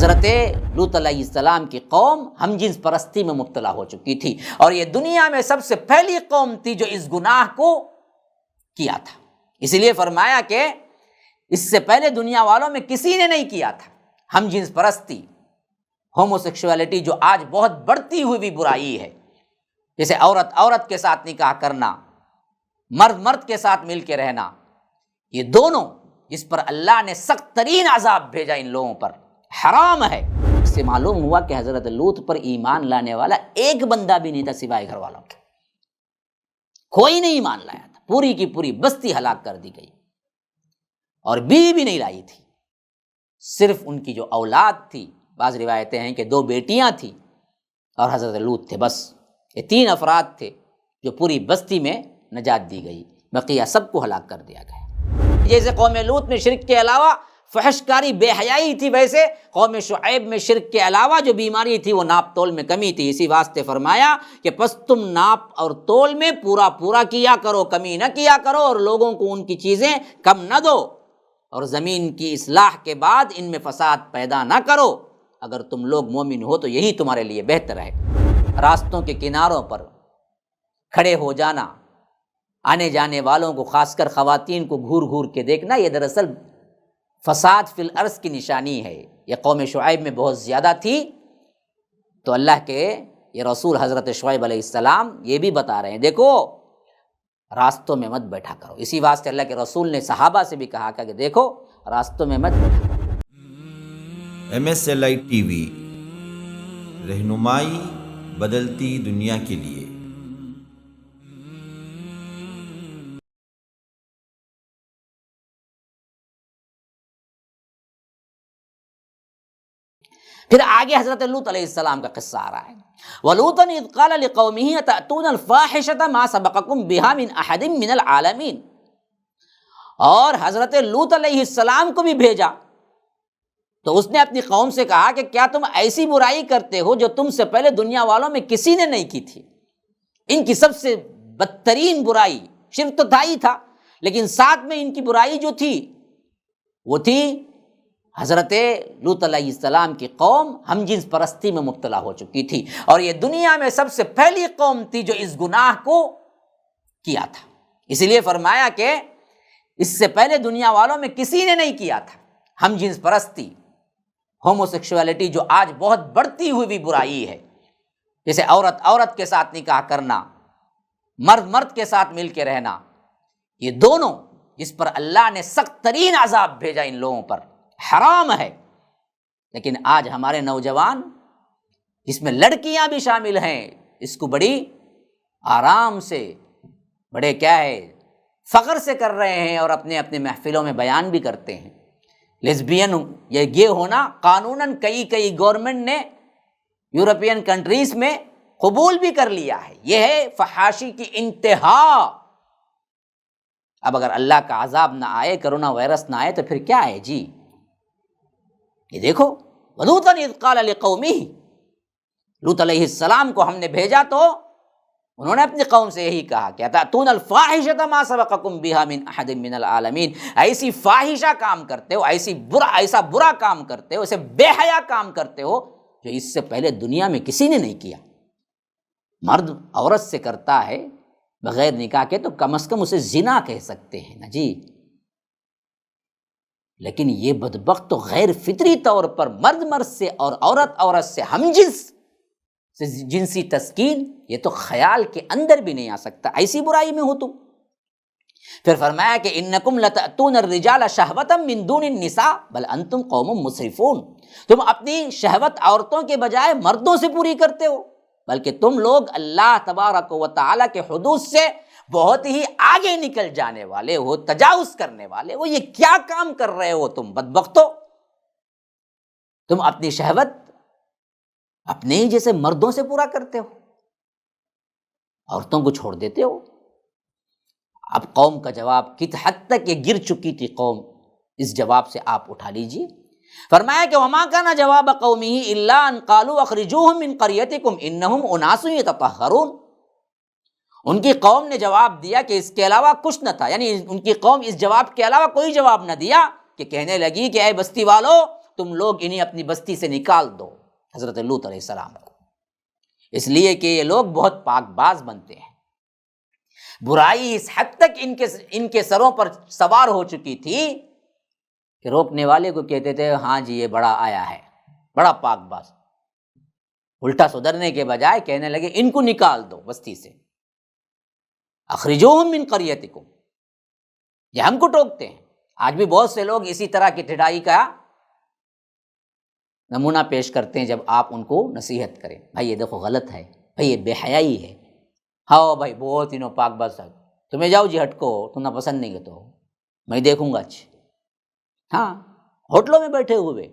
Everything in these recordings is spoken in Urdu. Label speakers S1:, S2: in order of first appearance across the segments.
S1: حضرت لوط علیہ السلام کی قوم ہم جنس پرستی میں مبتلا ہو چکی تھی، اور یہ دنیا میں سب سے پہلی قوم تھی جو اس گناہ کو کیا تھا۔ اس لیے فرمایا کہ اس سے پہلے دنیا والوں میں کسی نے نہیں کیا تھا۔ ہم جنس پرستی، ہومو سیکشولیٹی، جو آج بہت بڑھتی ہوئی برائی ہے، جیسے عورت عورت کے ساتھ نکاح کرنا، مرد مرد کے ساتھ مل کے رہنا، یہ دونوں جس پر اللہ نے سخت ترین عذاب بھیجا ان لوگوں پر، حرام ہے۔ اس سے معلوم ہوا کہ حضرت لوط پر ایمان لانے والا ایک بندہ بھی نہیں تھا سوائے گھر والوں کے، کوئی نہیں ایمان لایا تھا، پوری کی پوری بستی ہلاک کر دی گئی، اور بیوی بھی نہیں لائی تھی، صرف ان کی جو اولاد تھی، بعض روایتیں ہیں کہ 2 بیٹیاں تھیں اور حضرت لوط تھے، بس یہ 3 افراد تھے جو پوری بستی میں نجات دی گئی، بقیہ سب کو ہلاک کر دیا گیا۔ جیسے قوم لوط میں شرک کے علاوہ فحش کاری، بے حیائی تھی، ویسے قوم شعیب میں شرک کے علاوہ جو بیماری تھی وہ ناپ تول میں کمی تھی۔ اسی واسطے فرمایا کہ پس تم ناپ اور تول میں پورا پورا کیا کرو، کمی نہ کیا کرو، اور لوگوں کو ان کی چیزیں کم نہ دو، اور زمین کی اصلاح کے بعد ان میں فساد پیدا نہ کرو۔ اگر تم لوگ مومن ہو تو یہی تمہارے لیے بہتر ہے۔ راستوں کے کناروں پر کھڑے ہو جانا، آنے جانے والوں کو، خاص کر خواتین کو گھور گھور کے دیکھنا، یہ دراصل فساد فی الارض کی نشانی ہے۔ یہ قوم شعیب میں بہت زیادہ تھی، تو اللہ کے یہ رسول حضرت شعیب علیہ السلام یہ بھی بتا رہے ہیں، دیکھو راستوں میں مت بیٹھا کرو۔ اسی واسطے اللہ کے رسول نے صحابہ سے بھی کہا کہ دیکھو راستوں میں مت بیٹھا کرو۔
S2: MSLI ٹی وی، رہنمائی بدلتی دنیا کے لیے۔
S1: پھر آگے حضرت لوط علیہ السلام کا قصہ آ رہا ہے۔ وَلُوطًا إِذْ قَالَ لِقَوْمِهِ أَتَأْتُونَ الْفَاحِشَةَ مَا سَبَقَكُم بِهَا مِنْ أَحَدٍ مِّنَ الْعَالَمِينَ، اور حضرت لوط علیہ السلام کو بھی بھیجا تو اس نے اپنی قوم سے کہا کہ کیا تم ایسی برائی کرتے ہو جو تم سے پہلے دنیا والوں میں کسی نے نہیں کی تھی؟ ان کی سب سے بدترین برائی شرک تو تھا ہی تھا، لیکن ساتھ میں ان کی برائی جو تھی وہ تھی حضرت لوط علیہ السلام کی قوم ہم جنس پرستی میں مبتلا ہو چکی تھی، اور یہ دنیا میں سب سے پہلی قوم تھی جو اس گناہ کو کیا تھا۔ اس لیے فرمایا کہ اس سے پہلے دنیا والوں میں کسی نے نہیں کیا تھا۔ ہم جنس پرستی، ہومو سیکشولیٹی، جو آج بہت بڑھتی ہوئی برائی ہے، جیسے عورت عورت کے ساتھ نکاح کرنا، مرد مرد کے ساتھ مل کے رہنا، یہ دونوں جس پر اللہ نے سخت ترین عذاب بھیجا ان لوگوں پر، حرام ہے۔ لیکن آج ہمارے نوجوان، جس میں لڑکیاں بھی شامل ہیں، اس کو بڑی آرام سے، بڑے کیا ہے فخر سے کر رہے ہیں، اور اپنے اپنے محفلوں میں بیان بھی کرتے ہیں۔ لیزبین یا گے ہونا قانوناً کئی گورنمنٹ نے یورپین کنٹریز میں قبول بھی کر لیا ہے۔ یہ ہے فحاشی کی انتہا۔ اب اگر اللہ کا عذاب نہ آئے، کرونا وائرس نہ آئے، تو پھر کیا ہے جی؟ یہ دیکھو، وَلُوطًا إِذْ قَالَ لِقَوْمِهِ، لوط علیہ السلام کو ہم نے بھیجا تو انہوں نے اپنی قوم سے یہی کہا کہ أَتَأْتُونَ الْفَاحِشَةَ مَا سَبَقَكُم بِهَا مِنْ أَحَدٍ مِّنَ الْعَالَمِينَ، ایسی فاحشہ کام کرتے ہو، ایسا برا کام کرتے ہو، ایسے بے حیا کام کرتے ہو جو اس سے پہلے دنیا میں کسی نے نہیں کیا۔ مرد عورت سے کرتا ہے بغیر نکاح کے تو کم از کم اسے زنا کہہ سکتے ہیں نا جی، لیکن یہ بدبخت تو غیر فطری طور پر مرد مرد سے اور عورت عورت سے ہم جنس سے جنسی تسکین، یہ تو خیال کے اندر بھی نہیں آ سکتا، ایسی برائی میں ہو تم۔ پھر فرمایا کہ انکم لتأتون الرجال شہوۃ من دون النساء بل انتم قوم مسرفون، تم اپنی شہوت عورتوں کے بجائے مردوں سے پوری کرتے ہو، بلکہ تم لوگ اللہ تبارک و تعالیٰ کے حدود سے بہت ہی آگے نکل جانے والے ہو، تجاوز کرنے والے ہو۔ یہ کیا کام کر رہے ہو تم بدبختو؟ تم اپنی شہوت اپنے ہی جیسے مردوں سے پورا کرتے ہو، عورتوں کو چھوڑ دیتے ہو۔ اب قوم کا جواب کس حد تک یہ گر چکی تھی قوم، اس جواب سے آپ اٹھا لیجئے۔ فرمایا کہ وما کان جواب قومه الا ان قالوا اخرجوهم من قريتكم انهم اناس يتطهرون، ان کی قوم نے جواب دیا کہ اس کے علاوہ کچھ نہ تھا، یعنی ان کی قوم اس جواب کے علاوہ کوئی جواب نہ دیا، کہ کہنے لگی کہ اے بستی والو تم لوگ انہیں اپنی بستی سے نکال دو، حضرت لوط علیہ السلام کو، اس لیے کہ یہ لوگ بہت پاک باز بنتے ہیں۔ برائی اس حد تک ان کے سروں پر سوار ہو چکی تھی کہ روکنے والے کو کہتے تھے ہاں جی یہ بڑا آیا ہے، بڑا پاک باز، الٹا سدھرنے کے بجائے کہنے لگے ان کو نکال دو بستی سے، اخرجوہم من قریتکم، یہ ہم کو ٹوکتے ہیں۔ آج بھی بہت سے لوگ اسی طرح کی ٹھڑائی کا نمونہ پیش کرتے ہیں جب آپ ان کو نصیحت کریں، بھائی یہ دیکھو غلط ہے، بھائی یہ بے حیائی ہے، ہاں بھائی بہت انہوں پاک باز ہے، تمہیں جاؤ جی ہٹ کو، تم نہ پسند نہیں ہے تو میں دیکھوں گا۔ اچھا ہاں، ہوٹلوں میں بیٹھے ہوئے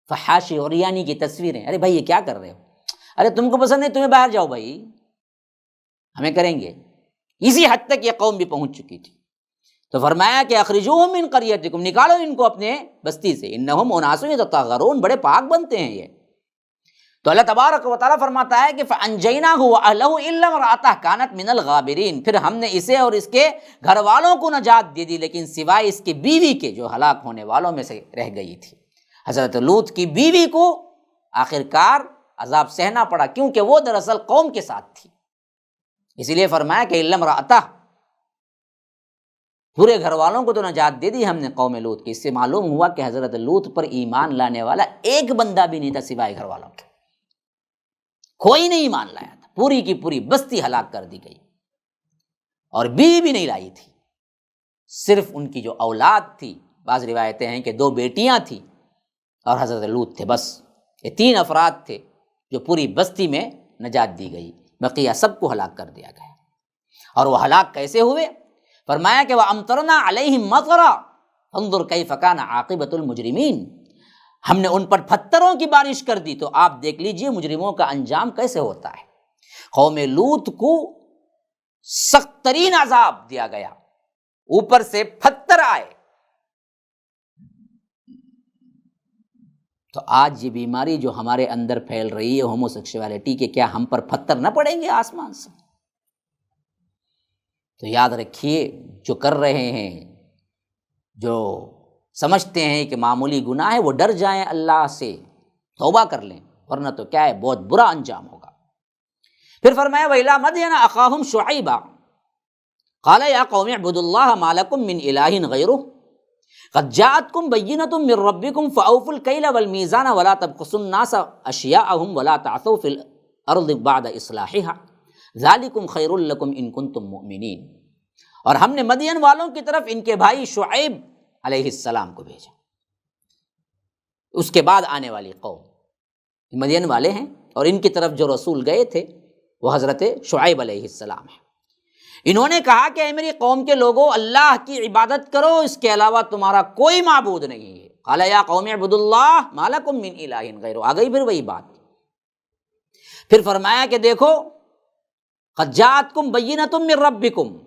S1: فحاشی اور ریانی کی تصویریں، ارے بھائی یہ کیا کر رہے ہو، ارے تم کو پسند نہیں، تمہیں باہر جاؤ بھائی، ہمیں کریں گے۔ اسی حد تک یہ قوم بھی پہنچ چکی تھی۔ تو فرمایا کہ اخرجوہم من قریتکم، نکالو ان کو اپنے بستی سے، انہم اناس یتطہرون، بڑے پاک بنتے ہیں یہ۔ تو اللہ تبارک و تعالیٰ فرماتا ہے کہ فانجیناہ واہلہ الا امرأتہ کانت من الغابرین، پھر ہم نے اسے اور اس کے گھر والوں کو نجات دے دی، لیکن سوائے اس کی بیوی کے جو ہلاک ہونے والوں میں سے رہ گئی تھی۔ حضرت لوط کی بیوی کو آخرکار عذاب سہنا پڑا، کیونکہ وہ دراصل قوم کے ساتھ تھی، اسی لیے فرمایا کہ الا امرأتہ، پورے گھر والوں کو تو نجات دے دی ہم نے قوم لوط کی۔ اس سے معلوم ہوا کہ حضرت لوط پر ایمان لانے والا ایک بندہ بھی نہیں تھا سوائے گھر والوں کے، کوئی نہیں ایمان لایا تھا، پوری کی پوری بستی ہلاک کر دی گئی، اور بیوی بھی نہیں لائی تھی، صرف ان کی جو اولاد تھی، بعض روایتیں ہیں کہ 2 بیٹیاں تھیں اور حضرت لوط تھے، بس یہ 3 افراد تھے جو پوری بستی میں نجات دی گئی، بقیہ سب کو ہلاک کر دیا گیا۔ اور وہ ہلاک کیسے ہوئے؟ فرمایا کہ وَأَمْطَرْنَا عَلَيْهِمْ مَطَرًا فَانظُرْ كَيْفَ كَانَ عَاقِبَةُ الْمُجْرِمِينَ، ہم نے ان پر پتھروں کی بارش کر دی، تو آپ دیکھ لیجئے مجرموں کا انجام کیسے ہوتا ہے۔ قوم لوط کو سخت ترین عذاب دیا گیا، اوپر سے پتھر آئے۔ تو آج یہ بیماری جو ہمارے اندر پھیل رہی ہے ہومو سیکشولیٹی کے، کیا ہم پر پتھر نہ پڑیں گے آسمان سے؟ تو یاد رکھیے، جو کر رہے ہیں، جو سمجھتے ہیں کہ معمولی گناہ ہے، وہ ڈر جائیں اللہ سے، توبہ کر لیں، ورنہ تو کیا ہے، بہت برا انجام ہوگا۔ پھر فرمایا وَإِلَىٰ مَدْيَنَ أَخَاهُمْ شُعَيْبًا قَالَ يَا قَوْمِ اعْبُدُوا اللَّهَ مَا لَكُم مِّنْ إِلَٰهٍ غَيْرُهُ قَدْ جَاءَتْكُم بَيِّنَةٌ مِّن رَّبِّكُمْ فَأَوْفُوا الْكَيْلَ وَالْمِيزَانَ وَلَا تَبْخَسُوا النَّاسَ أَشْيَاءَهُمْ وَلَا تَعْثَوْا فِي الْأَرْضِ بَعْدَ إِصْلَاحِهَا ذَٰلِكُمْ خَيْرٌ لَّكُمْ إِن كُنتُم مُّؤْمِنِينَ۔ اور ہم نے مدین والوں کی طرف ان کے بھائی شعیب علیہ السلام کو بھیجا، اس کے بعد آنے والی قوم مدین والے ہیں، اور ان کی طرف جو رسول گئے تھے وہ حضرت شعیب علیہ السلام ہیں۔ انہوں نے کہا کہ اے میری قوم کے لوگوں، اللہ کی عبادت کرو، اس کے علاوہ تمہارا کوئی معبود نہیں ہے۔ قال یا قوم اعبدوا اللہ ما لکم من الہ غیرہ، آ گئی پھر وہی بات۔ پھر فرمایا کہ دیکھو قد جاءتکم بینۃ من ربکم،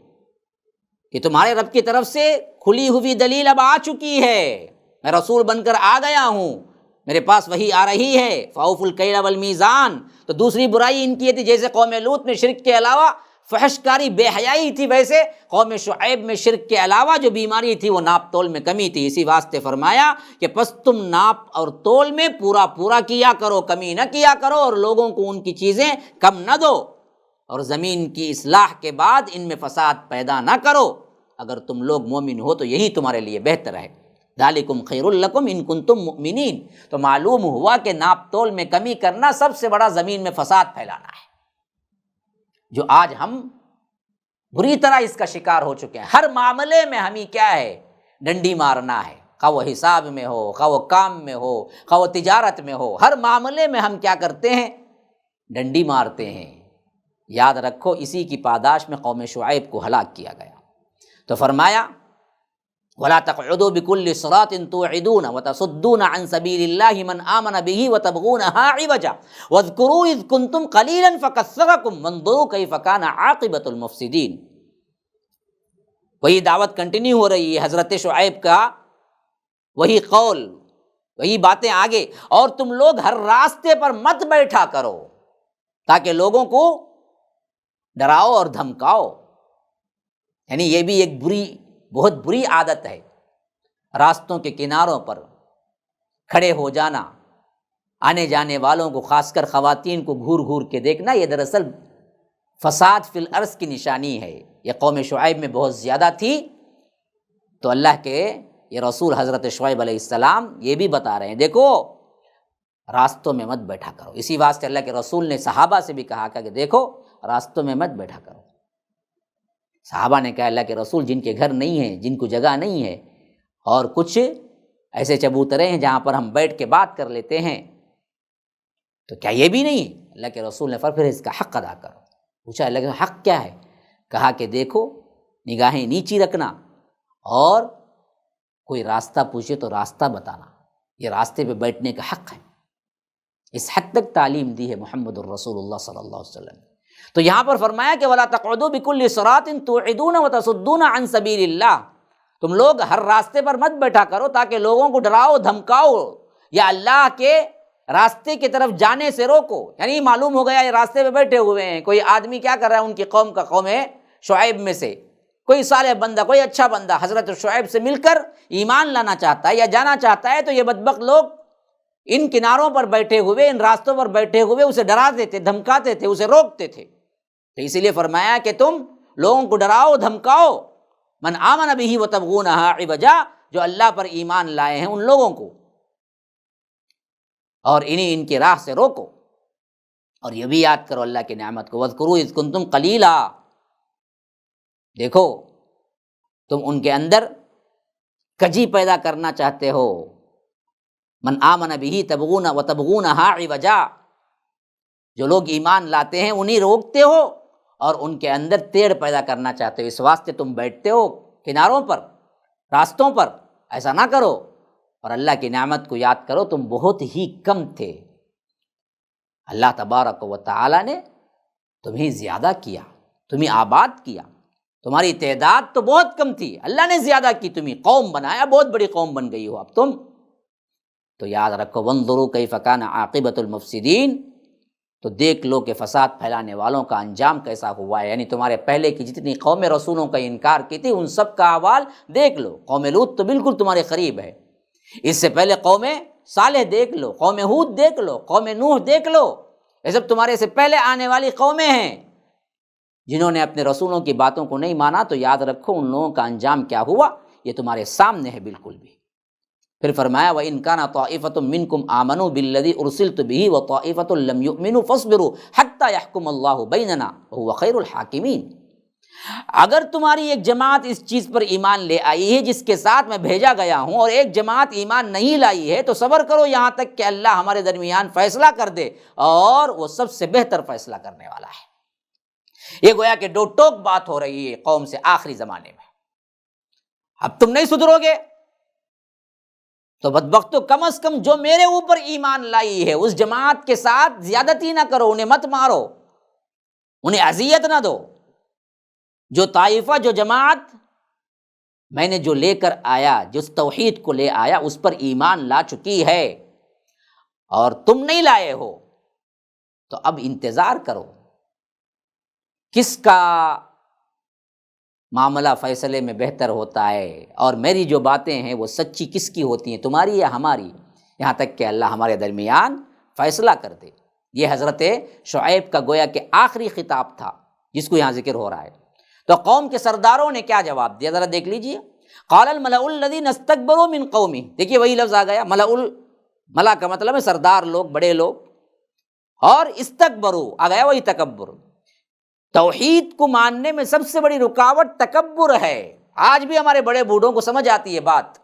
S1: کہ تمہارے رب کی طرف سے کھلی ہوئی دلیل اب آ چکی ہے، میں رسول بن کر آ گیا ہوں، میرے پاس وہی آ رہی ہے۔ فَأَوْفُوا الْكَيْلَ وَالْمِيزَانَ، تو دوسری برائی ان کی یہ تھی، جیسے قوم لوط میں شرک کے علاوہ فحش کاری بے حیائی تھی، ویسے قوم شعیب میں شرک کے علاوہ جو بیماری تھی وہ ناپ تول میں کمی تھی۔ اسی واسطے فرمایا کہ پس تم ناپ اور تول میں پورا پورا کیا کرو، کمی نہ کیا کرو، اور لوگوں کو ان کی چیزیں کم نہ دو، اور زمین کی اصلاح کے بعد ان میں فساد پیدا نہ کرو۔ اگر تم لوگ مومن ہو تو یہی تمہارے لیے بہتر ہے۔ ذالکم خیر لکم ان کنتم مؤمنین۔ تو معلوم ہوا کہ ناپ تول میں کمی کرنا سب سے بڑا زمین میں فساد پھیلانا ہے، جو آج ہم بری طرح اس کا شکار ہو چکے ہیں۔ ہر معاملے میں ہمیں کیا ہے، ڈنڈی مارنا ہے، خواہ وہ حساب میں ہو، خواہ وہ کام میں ہو، خواہ وہ تجارت میں ہو، ہر معاملے میں ہم کیا کرتے ہیں، ڈنڈی مارتے ہیں۔ یاد رکھو اسی کی پاداش میں قوم شعیب کو ہلاک کیا گیا۔ تو فرمایا وَلَا تَقْعُدُوا بِكُلِّ صِرَاطٍ تُوعِدُونَ وَتَصُدُّونَ عَنْ سَبِيلِ اللَّهِ مَنْ آمَنَ بِهِ وَتَبْغُونَهَا عِوَجًا وَاذْكُرُوا إِذْ كُنْتُمْ قَلِيلًا فَكَثَّرَكُمْ وَانظُرُوا كَيْفَ كَانَ عَاقِبَةُ الْمُفْسِدِينَ۔ وہی دعوت کنٹینیو ہو رہی ہے حضرت شعیب کا، وہی قول، وہی باتیں آگے۔ اور تم لوگ ہر راستے پر مت بیٹھا کرو تاکہ لوگوں کو ڈراؤ اور دھمکاؤ، یعنی یہ بھی ایک بہت بری عادت ہے، راستوں کے کناروں پر کھڑے ہو جانا، آنے جانے والوں کو خاص کر خواتین کو گھور گھور کے دیکھنا، یہ دراصل فساد فی الارض کی نشانی ہے۔ یہ قوم شعیب میں بہت زیادہ تھی، تو اللہ کے یہ رسول حضرت شعیب علیہ السلام یہ بھی بتا رہے ہیں دیکھو راستوں میں مت بیٹھا کرو۔ اسی واسطے اللہ کے رسول نے صحابہ سے بھی کہا کہ دیکھو راستوں میں مت بیٹھا کرو۔ صحابہ نے کہا اللہ کے رسول جن کے گھر نہیں ہیں، جن کو جگہ نہیں ہے، اور کچھ ایسے چبوترے ہیں جہاں پر ہم بیٹھ کے بات کر لیتے ہیں، تو کیا یہ بھی نہیں؟ اللہ کے رسول نے فرمایا پھر اس کا حق ادا کرو۔ پوچھا اللہ کا حق کیا ہے؟ کہا کہ دیکھو نگاہیں نیچی رکھنا، اور کوئی راستہ پوچھے تو راستہ بتانا، یہ راستے پہ بیٹھنے کا حق ہے۔ اس حد تک تعلیم دی ہے محمد الرسول اللہ صلی اللہ علیہ وسلم۔ تو یہاں پر فرمایا کہ وَلَا تَقْعُدُوا بِكُلِّ صِرَاطٍ تُوعِدُونَ وَتَصُدُّونَ عَن سَبِيلِ اللَّهِ، تم لوگ ہر راستے پر مت بیٹھا کرو تاکہ لوگوں کو ڈراؤ دھمکاؤ یا اللہ کے راستے کی طرف جانے سے روکو۔ یعنی معلوم ہو گیا یہ راستے پہ بیٹھے ہوئے ہیں، کوئی آدمی کیا کر رہا ہے ان کی قوم کا، قوم شعیب میں سے کوئی صالح بندہ، کوئی اچھا بندہ حضرت شعیب سے مل کر ایمان لانا چاہتا ہے یا جانا چاہتا ہے، تو یہ بدبخت لوگ ان کناروں پر بیٹھے ہوئے، ان راستوں پر بیٹھے ہوئے اسے ڈراتے تھے، دھمکاتے تھے، اسے روکتے تھے۔ تو اسی لیے فرمایا کہ تم لوگوں کو ڈراؤ دھمکاؤ، من آمن بہ وتبغونہا عوجا، جو اللہ پر ایمان لائے ہیں ان لوگوں کو، اور انہیں ان کی راہ سے روکو۔ اور یہ بھی یاد کرو اللہ کی نعمت کو، وَاذْكُرُوا إِذْ كُنْتُمْ قَلِيلًا، دیکھو تم ان کے اندر کجی پیدا کرنا چاہتے ہو، من آمن بہ تبغون وتبغونہا عوجا، جو لوگ ایمان لاتے ہیں انہیں روکتے ہو اور ان کے اندر ٹیڑھ پیدا کرنا چاہتے ہو، اس واسطے تم بیٹھتے ہو کناروں پر، راستوں پر، ایسا نہ کرو۔ اور اللہ کی نعمت کو یاد کرو، تم بہت ہی کم تھے، اللہ تبارک و تعالی نے تمہیں زیادہ کیا، تمہیں آباد کیا، تمہاری تعداد تو بہت کم تھی، اللہ نے زیادہ کی، تمہیں قوم بنایا، بہت بڑی قوم بن گئی ہو اب تم۔ تو یاد رکھو وانظروا کیف کان عاقبۃ المفسدین، تو دیکھ لو کہ فساد پھیلانے والوں کا انجام کیسا ہوا ہے، یعنی تمہارے پہلے کی جتنی قوم رسولوں کا انکار کی تھی ان سب کا احوال دیکھ لو۔ قوم لوط تو بالکل تمہارے قریب ہے، اس سے پہلے قوم صالح دیکھ لو، قوم ہود دیکھ لو، قوم نوح دیکھ لو، یہ سب تمہارے سے پہلے آنے والی قومیں ہیں جنہوں نے اپنے رسولوں کی باتوں کو نہیں مانا۔ تو یاد رکھو ان لوگوں کا انجام کیا ہوا، یہ تمہارے سامنے ہے بالکل بھی۔ پھر فرمایا وَإِن كَانَ طَائِفَةٌ مِّنكُمْ آمَنُوا بِالَّذِي أُرْسِلْتُ بِهِ وَطَائِفَةٌ لَّمْ يُؤْمِنُوا فَاصْبِرُوا حَتَّىٰ يَحْكُمَ اللَّهُ بَيْنَنَا وَهُوَ خَيْرُ الْحَاكِمِينَ، اگر تمہاری ایک جماعت اس چیز پر ایمان لے آئی ہے جس کے ساتھ میں بھیجا گیا ہوں، اور ایک جماعت ایمان نہیں لائی ہے، تو صبر کرو یہاں تک کہ اللہ ہمارے درمیان فیصلہ کر دے، اور وہ سب سے بہتر فیصلہ کرنے والا ہے۔ یہ گویا کہ دو ٹوک بات ہو رہی ہے قوم سے آخری زمانے میں۔ اب تم نہیں سدھرو گے تو بدبختو کم از کم جو میرے اوپر ایمان لائی ہے اس جماعت کے ساتھ زیادتی نہ کرو، انہیں مت مارو، انہیں اذیت نہ دو۔ جو طائفہ، جو جماعت میں نے جو لے کر آیا، جس توحید کو لے آیا، اس پر ایمان لا چکی ہے اور تم نہیں لائے ہو، تو اب انتظار کرو کس کا معاملہ فیصلے میں بہتر ہوتا ہے، اور میری جو باتیں ہیں وہ سچی کس کی ہوتی ہیں، تمہاری یا ہماری، یہاں تک کہ اللہ ہمارے درمیان فیصلہ کر دے۔ یہ حضرت شعیب کا گویا کہ آخری خطاب تھا جس کو یہاں ذکر ہو رہا ہے۔ تو قوم کے سرداروں نے کیا جواب دیا، ذرا دیکھ لیجئے۔ قال الملأ الذین استکبروا من قومہ، دیکھیے وہی لفظ آ گیا، ملا کا مطلب ہے سردار لوگ، بڑے لوگ، اور استکبروا آ گیا وہی تکبر۔ توحید کو ماننے میں سب سے بڑی رکاوٹ تکبر ہے۔ آج بھی ہمارے بڑے بوڑھوں کو سمجھ آتی ہے بات،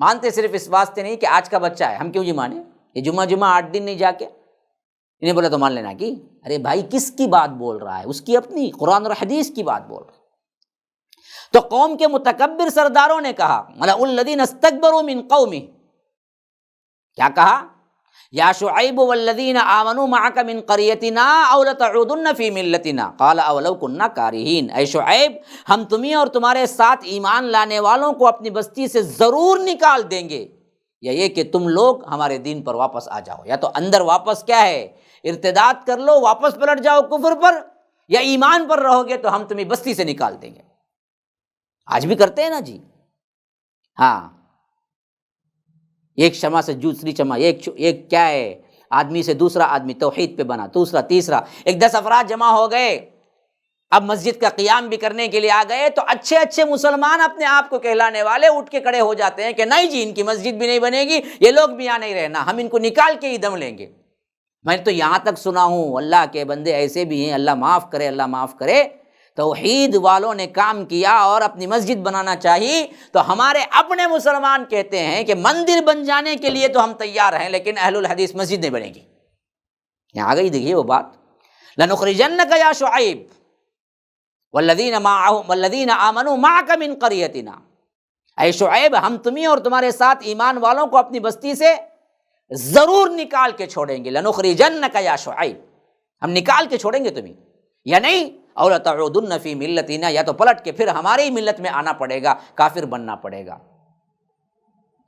S1: مانتے صرف اس واسطے نہیں کہ آج کا بچہ ہے ہم کیوں جی مانیں، یہ جمعہ 8 دن نہیں جا کے، انہیں بولا تو مان لینا کی، ارے بھائی کس کی بات بول رہا ہے، اس کی اپنی قرآن اور حدیث کی بات بول رہا ہے۔ تو قوم کے متکبر سرداروں نے کہا، ملأ الذین استکبروا من قومہ، کیا کہا، یا شعیب والذین آمنوا معک من قریتنا او لتعودن فی ملتنا قال اولو کنا کارہین، اے شعیب ہم تمہیں اور تمہارے ساتھ ایمان لانے والوں کو اپنی بستی سے ضرور نکال دیں گے، یا یہ کہ تم لوگ ہمارے دین پر واپس آ جاؤ، یا تو اندر واپس کیا ہے ارتداد کر لو، واپس پلٹ جاؤ کفر پر، یا ایمان پر رہو گے تو ہم تمہیں بستی سے نکال دیں گے۔ آج بھی کرتے ہیں نا جی، ہاں ایک شمع سے دوسری شمع، ایک کیا ہے، آدمی سے دوسرا آدمی توحید پہ بنا، دوسرا تیسرا، ایک 10 افراد جمع ہو گئے، اب مسجد کا قیام بھی کرنے کے لیے آ گئے، تو اچھے اچھے مسلمان اپنے آپ کو کہلانے والے اٹھ کے کھڑے ہو جاتے ہیں کہ نہیں جی ان کی مسجد بھی نہیں بنے گی، یہ لوگ بھی یہاں نہیں رہنا، ہم ان کو نکال کے ہی دم لیں گے۔ میں تو یہاں تک سنا ہوں، اللہ کے بندے ایسے بھی ہیں، اللہ معاف کرے، اللہ معاف کرے، توحید والوں نے کام کیا اور اپنی مسجد بنانا چاہیے تو ہمارے اپنے مسلمان کہتے ہیں کہ مندر بن جانے کے لیے تو ہم تیار ہیں، لیکن اہل الحدیث مسجد نہیں بنے گی۔ یہاں آ گئی دیکھیے وہ بات، لَنُخْرِجَنَّكَ يَا شُعَيْبُ والذین آمنوا معک من قریتنا، اے شعیب ہم تمہیں اور تمہارے ساتھ ایمان والوں کو اپنی بستی سے ضرور نکال کے چھوڑیں گے، لنخرجنک یا شعیب، ہم نکال کے چھوڑیں گے تمہیں، یا نہیں اور تعودن فی ملتنا، یا تو پلٹ کے پھر ہماری ہی ملت میں آنا پڑے گا، کافر بننا پڑے گا۔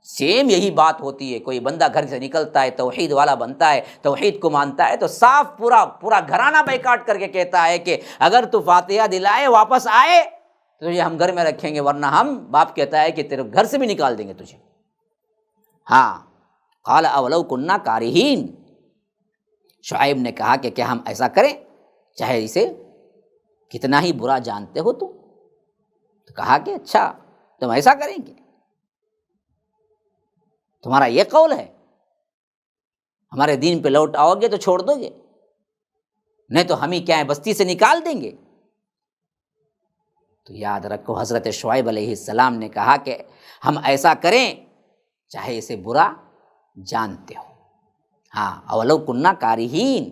S1: سیم یہی بات ہوتی ہے، کوئی بندہ گھر سے نکلتا ہے توحید والا بنتا ہے، توحید کو مانتا ہے تو صاف پورا گھرانہ بیکاٹ کر کے کہتا ہے کہ اگر تو فاتحہ دلائے واپس آئے تو یہ ہم گھر میں رکھیں گے، ورنہ ہم، باپ کہتا ہے کہ تیرے گھر سے بھی نکال دیں گے تجھے۔ ہاں، قال اولو کنا کارہین، شعیب نے کہا کہ کیا ہم ایسا کریں چاہے اسے کتنا ہی برا جانتے ہو تم؟ تو کہا کہ اچھا تم ایسا کریں گے، تمہارا یہ قول ہے، ہمارے دین پہ لوٹ آؤ گے تو چھوڑ دو گے، نہیں تو ہم ہی کیا ہے بستی سے نکال دیں گے۔ تو یاد رکھو حضرت شعیب علیہ السلام نے کہا کہ ہم ایسا کریں چاہے اسے برا جانتے ہو۔ ہاں، اولو کننا کارہین،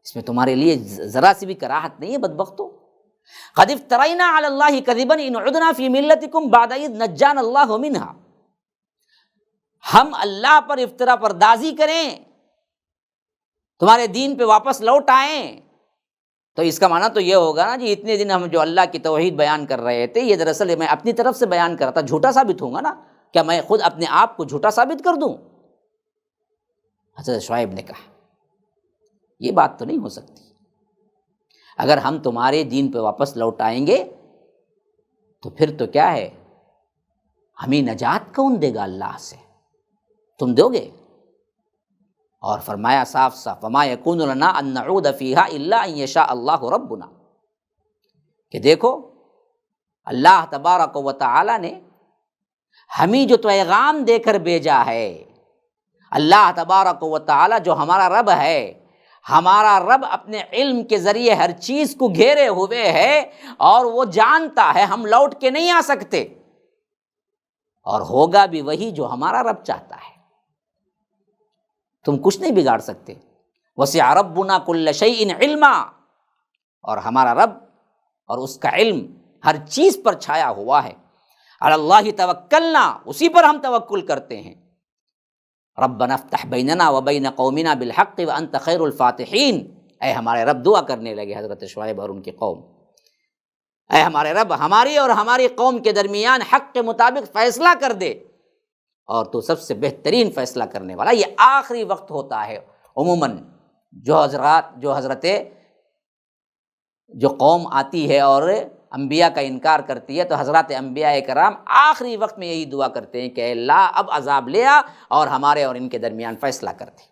S1: اس میں تمہارے لیے ذرا سی بھی کراہت نہیں ہے بدبختو۔ قد افترینا علی اللہ کذبا ان عدنا فی ملتکم بعد اذ نجانا اللہ منہا، ہم اللہ پر افطرا پردازی کریں، تمہارے دین پہ واپس لوٹ آئیں، تو اس کا معنی تو یہ ہوگا نا جی اتنے دن ہم جو اللہ کی توحید بیان کر رہے تھے یہ دراصل میں اپنی طرف سے بیان کر رہا تھا، جھوٹا ثابت ہوں گا نا، کیا میں خود اپنے آپ کو جھوٹا ثابت کر دوں؟ حضرت شعیب نے کہا یہ بات تو نہیں ہو سکتی، اگر ہم تمہارے دین پہ واپس لوٹ آئیں گے تو پھر تو کیا ہے، ہمیں نجات کون دے گا اللہ سے، تم دو گے؟ اور فرمایا صاف صاف وما یکون لنا ان نعود فیہا الا ان یشاء اللہ ربنا، کہ دیکھو اللہ تبارک و تعالی نے ہمیں جو پیغام دے کر بھیجا ہے، اللہ تبارک و تعالی جو ہمارا رب ہے، ہمارا رب اپنے علم کے ذریعے ہر چیز کو گھیرے ہوئے ہے اور وہ جانتا ہے ہم لوٹ کے نہیں آ سکتے، اور ہوگا بھی وہی جو ہمارا رب چاہتا ہے، تم کچھ نہیں بگاڑ سکتے۔ وسع ربنا کل شیء علما، اور ہمارا رب اور اس کا علم ہر چیز پر چھایا ہوا ہے۔ علی اللہ توکلنا، اسی پر ہم توکل کرتے ہیں۔ ربنا افتح بیننا وبین قومنا بالحق وانت خیر الفاتحین، اے ہمارے رب دعا کرنے لگے حضرت شعیب اور ان کی قوم، اے ہمارے رب ہماری اور ہماری قوم کے درمیان حق کے مطابق فیصلہ کر دے، اور تو سب سے بہترین فیصلہ کرنے والا۔ یہ آخری وقت ہوتا ہے عموماً، جو قوم آتی ہے اور انبیاء کا انکار کرتی ہے تو حضرات انبیاء کرام آخری وقت میں یہی دعا کرتے ہیں کہ اے اللہ اب عذاب لے آ اور ہمارے اور ان کے درمیان فیصلہ کر دے۔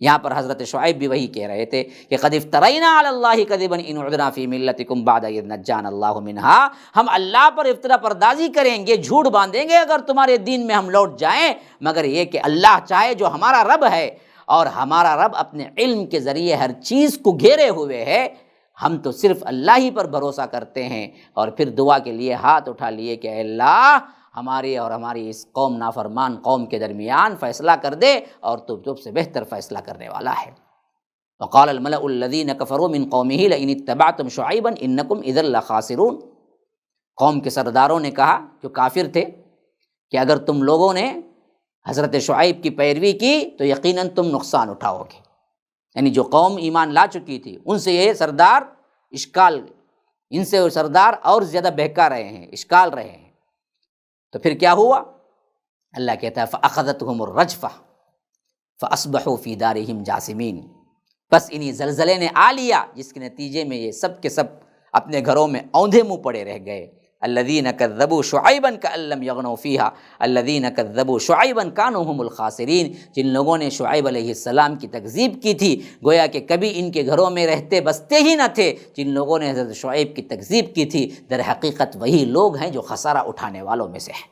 S1: یہاں پر حضرت شعیب بھی وہی کہہ رہے تھے کہ قد افترینا علی اللہ کذبا ان عدنا فی ملتکم بعد اذ نجانا اللہ منہا، ہم اللہ پر افطرا پردازی کریں گے، جھوٹ باندھیں گے اگر تمہارے دین میں ہم لوٹ جائیں، مگر یہ کہ اللہ چاہے جو ہمارا رب ہے، اور ہمارا رب اپنے علم کے ذریعے ہر چیز کو گھیرے ہوئے ہے، ہم تو صرف اللہ ہی پر بھروسہ کرتے ہیں۔ اور پھر دعا کے لیے ہاتھ اٹھا لیے کہ اے اللہ ہماری اور ہماری اس قوم نافرمان قوم کے درمیان فیصلہ کر دے، اور تو سب سے بہتر فیصلہ کرنے والا ہے۔ وقال الملأ الذین کفروا من قومہ لئن اتبعتم شعیبا انکم اذا لخاسرون، قوم کے سرداروں نے کہا جو کافر تھے کہ اگر تم لوگوں نے حضرت شعیب کی پیروی کی تو یقیناً تم نقصان اٹھاؤ گے، یعنی جو قوم ایمان لا چکی تھی ان سے یہ سردار اشکال، ان سے وہ سردار اور زیادہ بہکا رہے ہیں، اشکال رہے ہیں۔ تو پھر کیا ہوا؟ اللہ کہتا ہے فَأَخَذَتْهُمُ الرَّجْفَةُ فَأَصْبَحُوا فِي دَارِهِمْ جَاثِمِينَ، بس انہی زلزلے نے آ لیا جس کے نتیجے میں یہ سب کے سب اپنے گھروں میں اوندھے منہ پڑے رہ گئے، الذین کذبوا شعیبا کأن لم یغنوا فیہا الذین کذبوا شعیبا کانوا هم الخاسرین، جن لوگوں نے شعیب علیہ السلام کی تکذیب کی تھی گویا کہ کبھی ان کے گھروں میں رہتے بستے ہی نہ تھے، جن لوگوں نے حضرت شعیب کی تکذیب کی تھی در حقیقت وہی لوگ ہیں جو خسارہ اٹھانے والوں میں سے ہیں۔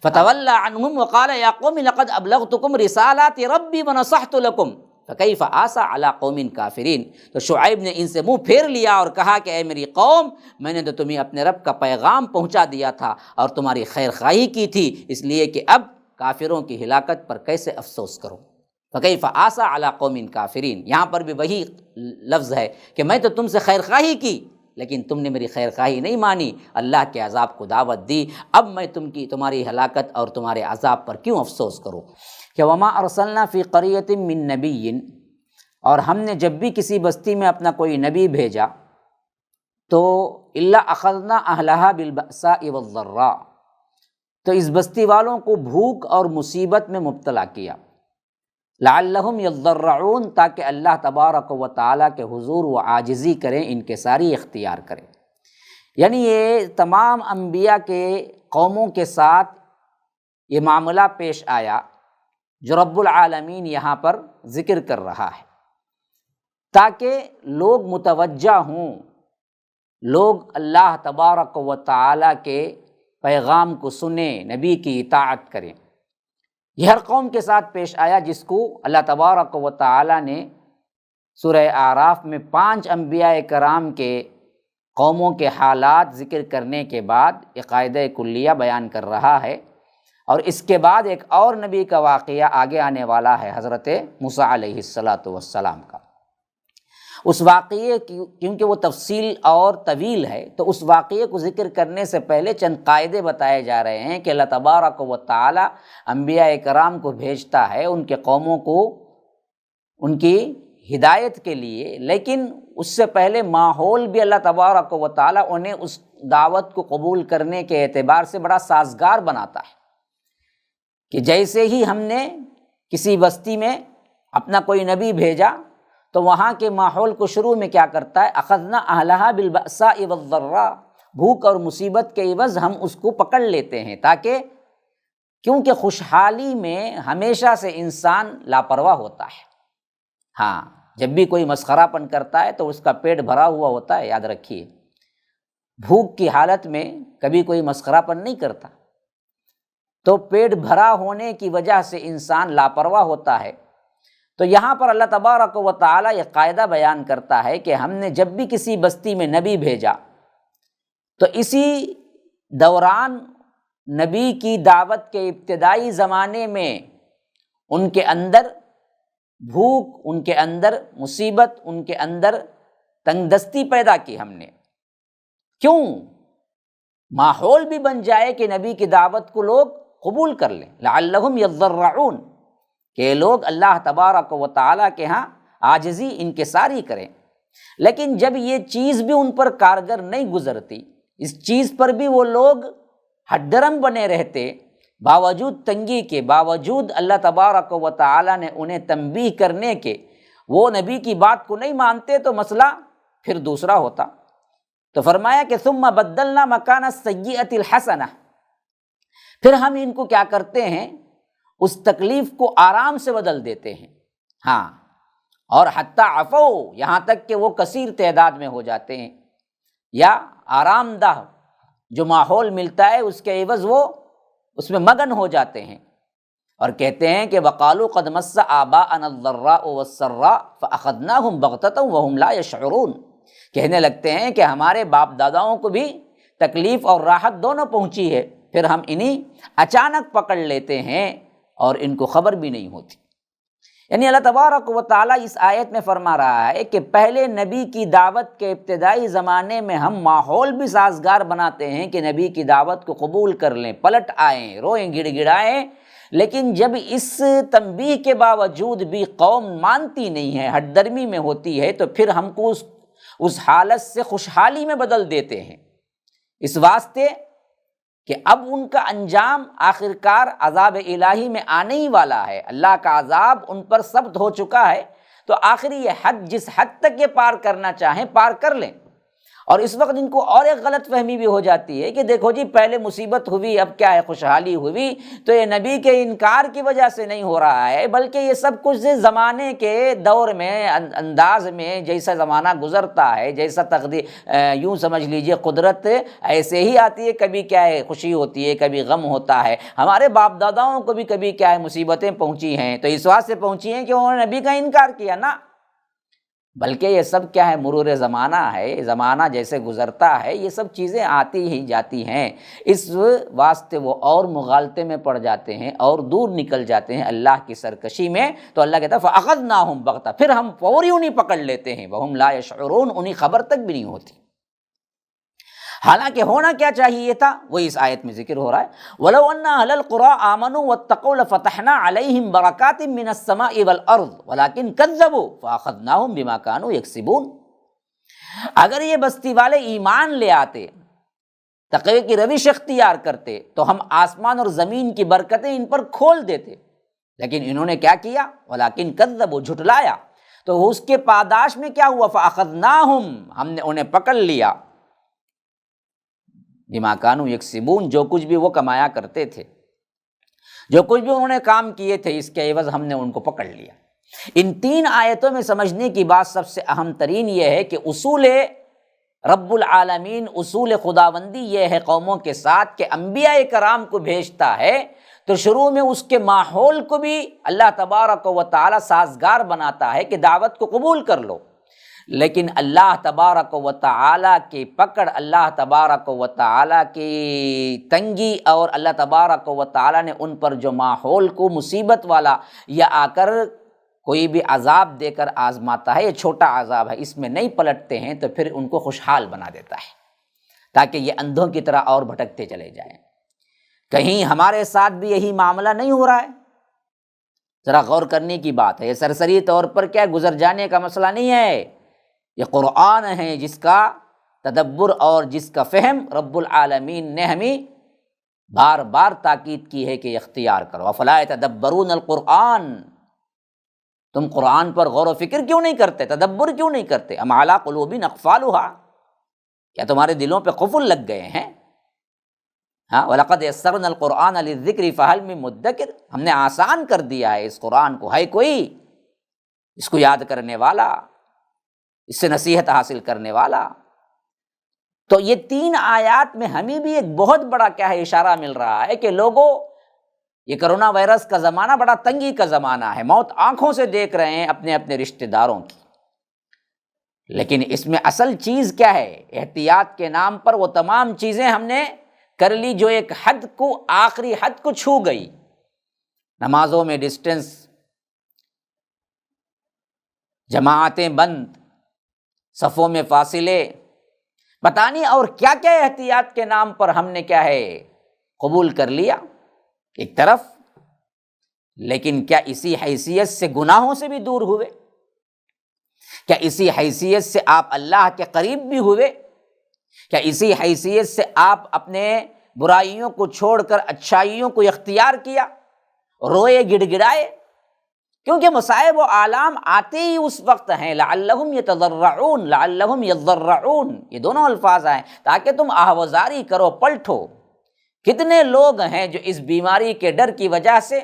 S1: فتولی عنہم وقال یا قوم لقد ابلغتکم رسالات ربی ونصحت لکم فکیف آسیٰ علی قوم کافرین، تو شعیب نے ان سے منہ پھیر لیا اور کہا کہ اے میری قوم، میں نے تو تمہیں اپنے رب کا پیغام پہنچا دیا تھا اور تمہاری خیر خواہی کی تھی، اس لیے کہ اب کافروں کی ہلاکت پر کیسے افسوس کروں۔ فکیف آسیٰ علی قوم کافرین، یہاں پر بھی وہی لفظ ہے کہ میں تو تم سے خیر خواہی کی لیکن تم نے میری خیر خواہی نہیں مانی، اللہ کے عذاب کو دعوت دی، اب میں تمہاری ہلاکت اور تمہارے عذاب پر کیوں افسوس کروں؟ کہ وما ارسلنا فی قریۃ من نبی، اور ہم نے جب بھی کسی بستی میں اپنا کوئی نبی بھیجا تو الا اخذنا اہلہا بالبأساء والضراء، تو اس بستی والوں کو بھوک اور مصیبت میں مبتلا کیا، لعلہم یضرعون، تاکہ اللہ تبارک و تعالیٰ کے حضور وہ عاجزی کریں، انکساری اختیار کریں۔ یعنی یہ تمام انبیاء کے قوموں کے ساتھ یہ معاملہ پیش آیا جو رب العالمین یہاں پر ذکر کر رہا ہے، تاکہ لوگ متوجہ ہوں، لوگ اللہ تبارک و تعالیٰ کے پیغام کو سنیں، نبی کی اطاعت کریں۔ یہ ہر قوم کے ساتھ پیش آیا جس کو اللہ تبارک و تعالیٰ نے سورہ اعراف میں 5 انبیاء کرام کے قوموں کے حالات ذکر کرنے کے بعد ایک قاعدہ کلیہ بیان کر رہا ہے، اور اس کے بعد ایک اور نبی کا واقعہ آگے آنے والا ہے، حضرت موسیٰ علیہ السلام کا۔ اس واقعے کی کیونکہ وہ تفصیل اور طویل ہے تو اس واقعے کو ذکر کرنے سے پہلے چند قاعدے بتائے جا رہے ہیں کہ اللہ تبارک و تعالی انبیاء کرام کو بھیجتا ہے ان کے قوموں کو ان کی ہدایت کے لیے، لیکن اس سے پہلے ماحول بھی اللہ تبارک و تعالی انہیں اس دعوت کو قبول کرنے کے اعتبار سے بڑا سازگار بناتا ہے کہ جیسے ہی ہم نے کسی بستی میں اپنا کوئی نبی بھیجا تو وہاں کے ماحول کو شروع میں کیا کرتا ہے، اخذنا اہلہا بالبأساء والضراء، بھوک اور مصیبت کے عوض ہم اس کو پکڑ لیتے ہیں، تاکہ کیونکہ خوشحالی میں ہمیشہ سے انسان لاپرواہ ہوتا ہے۔ ہاں، جب بھی کوئی مسخرہ پن کرتا ہے تو اس کا پیٹ بھرا ہوا ہوتا ہے، یاد رکھیے، بھوک کی حالت میں کبھی کوئی مسخرہ پن نہیں کرتا، تو پیٹ بھرا ہونے کی وجہ سے انسان لاپرواہ ہوتا ہے۔ تو یہاں پر اللہ تبارک و تعالیٰ یہ قاعدہ بیان کرتا ہے کہ ہم نے جب بھی کسی بستی میں نبی بھیجا تو اسی دوران نبی کی دعوت کے ابتدائی زمانے میں ان کے اندر بھوک، ان کے اندر مصیبت، ان کے اندر تنگ دستی پیدا کی ہم نے۔ کیوں؟ ماحول بھی بن جائے کہ نبی کی دعوت کو لوگ قبول کر لیں، لعلہم یضرعون، کہ لوگ اللہ تبارک و تعالیٰ کے ہاں عاجزی انکساری کریں۔ لیکن جب یہ چیز بھی ان پر کارگر نہیں گزرتی، اس چیز پر بھی وہ لوگ ہٹ درم بنے رہتے، باوجود تنگی کے، باوجود اللہ تبارک و تعالیٰ نے انہیں تنبیہ کرنے کے، وہ نبی کی بات کو نہیں مانتے تو مسئلہ پھر دوسرا ہوتا۔ تو فرمایا کہ ثم بدلنا مکان السیئۃ الحسنہ، پھر ہم ان کو کیا کرتے ہیں، اس تکلیف کو آرام سے بدل دیتے ہیں۔ ہاں، اور حتیٰ عفو، یہاں تک کہ وہ کثیر تعداد میں ہو جاتے ہیں، یا آرام دہ جو ماحول ملتا ہے اس کے عوض وہ اس میں مگن ہو جاتے ہیں، اور کہتے ہیں کہ وقالوا قد مس آباءنا الضراء والسراء فاخذناهم بغتة وهم لا يشعرون، کہنے لگتے ہیں کہ ہمارے باپ داداؤں کو بھی تکلیف اور راحت دونوں پہنچی ہے، پھر ہم انہیں اچانک پکڑ لیتے ہیں اور ان کو خبر بھی نہیں ہوتی۔ یعنی اللہ تبارک و تعالیٰ اس آیت میں فرما رہا ہے کہ پہلے نبی کی دعوت کے ابتدائی زمانے میں ہم ماحول بھی سازگار بناتے ہیں کہ نبی کی دعوت کو قبول کر لیں، پلٹ آئیں، روئیں، گڑ گڑائیں، لیکن جب اس تنبیہ کے باوجود بھی قوم مانتی نہیں ہے، ہٹ درمی میں ہوتی ہے، تو پھر ہم کو اس حالت سے خوشحالی میں بدل دیتے ہیں، اس واسطے کہ اب ان کا انجام آخرکار عذاب الہی میں آنے ہی والا ہے، اللہ کا عذاب ان پر ثبت ہو چکا ہے، تو آخری یہ حد جس حد تک یہ پار کرنا چاہیں پار کر لیں، اور اس وقت ان کو اور ایک غلط فہمی بھی ہو جاتی ہے کہ دیکھو جی پہلے مصیبت ہوئی، اب کیا ہے خوشحالی ہوئی، تو یہ نبی کے انکار کی وجہ سے نہیں ہو رہا ہے، بلکہ یہ سب کچھ زمانے کے دور میں انداز میں جیسا زمانہ گزرتا ہے، جیسا یوں سمجھ لیجئے قدرت ایسے ہی آتی ہے، کبھی کیا ہے خوشی ہوتی ہے، کبھی غم ہوتا ہے۔ ہمارے باپ داداؤں کو بھی کبھی کیا ہے مصیبتیں پہنچی ہیں، تو اس واسطے پہنچی ہیں کہ انہوں نے نبی کا انکار کیا نا، بلکہ یہ سب کیا ہے مرور زمانہ ہے، زمانہ جیسے گزرتا ہے یہ سب چیزیں آتی ہی جاتی ہیں، اس واسطے وہ اور مغالطے میں پڑ جاتے ہیں اور دور نکل جاتے ہیں اللہ کی سرکشی میں۔ تو اللہ کہتا ہے فَأَخَذْنَاهُمْ بَغْتَةً، پھر ہم فوری انہیں پکڑ لیتے ہیں، وَهُمْ لَا يَشْعُرُونَ، انہیں خبر تک بھی نہیں ہوتی۔ حالانکہ ہونا کیا چاہیے تھا وہی اس آیت میں ذکر ہو رہا ہے، وَلَوْ أَنَّ أَهْلَ الْقُرَىٰ آمَنُوا وَاتَّقَوْا لَفَتَحْنَا عَلَيْهِمْ بَرَكَاتٍ مِّنَ السَّمَاءِ وَالْأَرْضِ وَلَٰكِن كَذَّبُوا فَأَخَذْنَاهُمْ بِمَا كَانُوا يَكْسِبُونَ۔ اگر یہ بستی والے ایمان لے آتے، تقوی کی روش اختیار کرتے، تو ہم آسمان اور زمین کی برکتیں ان پر کھول دیتے، لیکن انہوں نے کیا کیا؟ وَلَٰكِن كَذَّبُوا، جھٹلایا، تو اس کے پاداش میں کیا ہوا؟ فَأَخَذْنَاهُمْ، ہم نے انہیں پکڑ لیا، بما کانوا یکسبون، جو کچھ بھی وہ کمایا کرتے تھے، جو کچھ بھی انہوں نے کام کیے تھے، اس کے عوض ہم نے ان کو پکڑ لیا۔ ان تین آیتوں میں سمجھنے کی بات سب سے اہم ترین یہ ہے کہ اصول رب العالمین، اصول خداوندی یہ ہے قوموں کے ساتھ کہ انبیاء کرام کو بھیجتا ہے تو شروع میں اس کے ماحول کو بھی اللہ تبارک و تعالی سازگار بناتا ہے کہ دعوت کو قبول کر لو، لیکن اللہ تبارک و تعالی کی پکڑ، اللہ تبارک و تعالی کی تنگی، اور اللہ تبارک و تعالی نے ان پر جو ماحول کو مصیبت والا یا آ کر کوئی بھی عذاب دے کر آزماتا ہے، یہ چھوٹا عذاب ہے، اس میں نہیں پلٹتے ہیں تو پھر ان کو خوشحال بنا دیتا ہے تاکہ یہ اندھوں کی طرح اور بھٹکتے چلے جائیں۔ کہیں ہمارے ساتھ بھی یہی معاملہ نہیں ہو رہا ہے؟ ذرا غور کرنے کی بات ہے، یہ سرسری طور پر کیا گزر جانے کا مسئلہ نہیں ہے، یہ قرآن ہے جس کا تدبر اور جس کا فہم رب العالمین نے ہمیں بار بار تاکید کی ہے کہ اختیار کرو۔ افلا یتدبرون القرآن، تم قرآن پر غور و فکر کیوں نہیں کرتے، تدبر کیوں نہیں کرتے؟ ام علی قلوب اقفالها، کیا تمہارے دلوں پہ قفل لگ گئے ہیں؟ ہاں، وَلَقَدْ يَسَّرْنَا الْقُرْآنَ لِلذِّكْرِ فَهَلْ مِن مُدَّكِرٍ، ہم نے آسان کر دیا ہے اس قرآن کو، ہے کوئی اس کو یاد کرنے والا، اس سے نصیحت حاصل کرنے والا؟ تو یہ تین آیات میں ہمیں بھی ایک بہت بڑا کیا ہے اشارہ مل رہا ہے کہ لوگوں، یہ کرونا وائرس کا زمانہ بڑا تنگی کا زمانہ ہے، موت آنکھوں سے دیکھ رہے ہیں اپنے اپنے رشتہ داروں کی، لیکن اس میں اصل چیز کیا ہے؟ احتیاط کے نام پر وہ تمام چیزیں ہم نے کر لی جو ایک حد کو، آخری حد کو چھو گئی، نمازوں میں ڈسٹنس، جماعتیں بند، صفوں میں فاصلے، پتہ نہیں اور کیا کیا احتیاط کے نام پر ہم نے کیا ہے قبول کر لیا ایک طرف، لیکن کیا اسی حیثیت سے گناہوں سے بھی دور ہوئے؟ کیا اسی حیثیت سے آپ اللہ کے قریب بھی ہوئے؟ کیا اسی حیثیت سے آپ اپنے برائیوں کو چھوڑ کر اچھائیوں کو اختیار کیا، روئے گڑ گڑائے؟ کیونکہ مصائب و آلام آتے ہی اس وقت ہیں، لعلہم یتضرعون، لعلہم یضرعون، یہ دونوں الفاظ آئیں تاکہ تم آہوازاری کرو، پلٹو۔ کتنے لوگ ہیں جو اس بیماری کے ڈر کی وجہ سے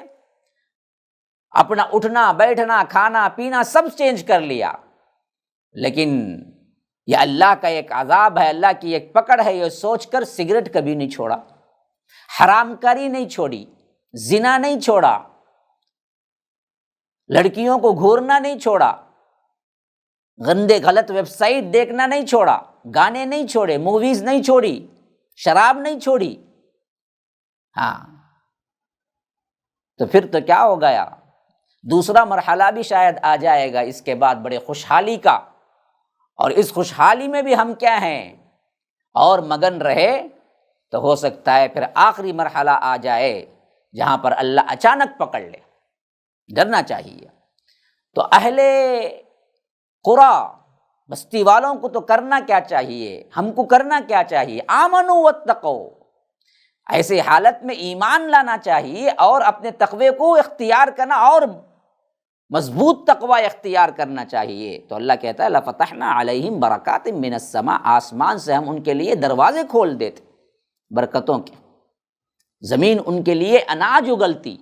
S1: اپنا اٹھنا بیٹھنا کھانا پینا سب چینج کر لیا، لیکن یہ اللہ کا ایک عذاب ہے، اللہ کی ایک پکڑ ہے، یہ سوچ کر سگریٹ کبھی نہیں چھوڑا، حرام کاری نہیں چھوڑی، زنا نہیں چھوڑا، لڑکیوں کو گھورنا نہیں چھوڑا، گندے غلط ویب سائٹ دیکھنا نہیں چھوڑا، گانے نہیں چھوڑے، موویز نہیں چھوڑی، شراب نہیں چھوڑی۔ ہاں، تو پھر تو کیا ہو گیا؟ دوسرا مرحلہ بھی شاید آ جائے گا اس کے بعد بڑے خوشحالی کا، اور اس خوشحالی میں بھی ہم کیا ہیں اور مگن رہے تو ہو سکتا ہے پھر آخری مرحلہ آ جائے جہاں پر اللہ اچانک پکڑ لے۔ ڈرنا چاہیے۔ تو اہل قرآ، بستی والوں کو تو کرنا کیا چاہیے؟ ہم کو کرنا کیا چاہیے؟ آمنوا واتقوا، ایسے حالت میں ایمان لانا چاہیے اور اپنے تقوی کو اختیار کرنا اور مضبوط تقوی اختیار کرنا چاہیے۔ تو اللہ کہتا ہے لَفَتَحْنَا عَلَيْهِمْ بَرَكَاتٍ مِّنَ السَّمَاءِ، آسمان سے ہم ان کے لیے دروازے کھول دیتے برکتوں کے، زمین ان کے لیے اناج اگلتی،